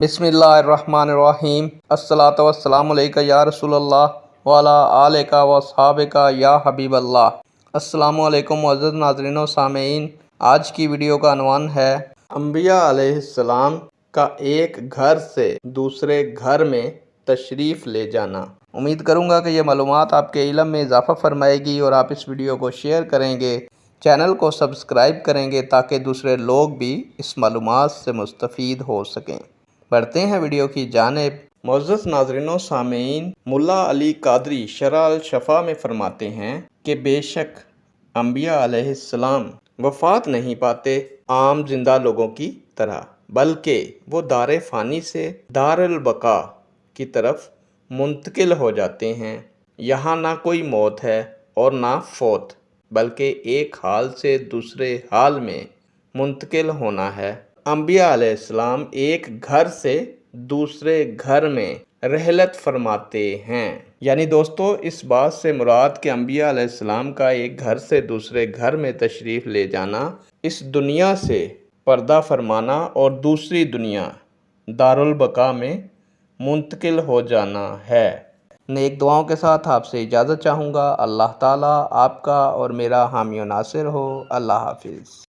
बिस्मिल्लाहिर्रहमानिर्रहीम। अस्सलातु वस्सलामु अलैका या रसूल अल्लाह वाला आलिका व सहाबिका या हबीब अल्लाह। अस्सलामु अलैकुम मुअज़्ज़ज़ नाज़रीन व सामीन। आज की वीडियो का अनवान है अंबिया अलैहिस्सलाम का एक घर से दूसरे घर में तशरीफ़ ले जाना। उम्मीद करूँगा कि ये मालूमात आपके इल्म में इजाफ़ा फरमाएगी और आप इस वीडियो को शेयर करेंगे, चैनल को सब्सक्राइब करेंगे ताकि दूसरे लोग भी इस मालूमात से मुस्तफ़ीद हो सकें। बढ़ते हैं वीडियो की जानिब। मुअज़्ज़ज़ नाज़रीन व सामीन, मुल्ला अली कादरी शरह अल शफ़ा में फरमाते हैं कि बेशक अंबिया अलैहिस्सलाम वफ़ात नहीं पाते आम जिंदा लोगों की तरह, बल्कि वो दार फ़ानी से दारुल बका की तरफ मुंतकिल हो जाते हैं। यहाँ ना कोई मौत है और ना फौत, बल्कि एक हाल से दूसरे हाल में मुंतकिल होना है। अंबिया अलैहिस्सलाम एक घर से दूसरे घर में रहलत फरमाते हैं। यानी दोस्तों, इस बात से मुराद कि अंबिया अलैहिस्सलाम का एक घर से दूसरे घर में तशरीफ़ ले जाना, इस दुनिया से पर्दा फरमाना और दूसरी दुनिया दारुल बका में मुंतकिल हो जाना है। नेक दुआओं के साथ आपसे इजाज़त चाहूँगा। अल्लाह ताला आपका और मेरा हामी व नासिर हो। अल्लाह हाफिज़।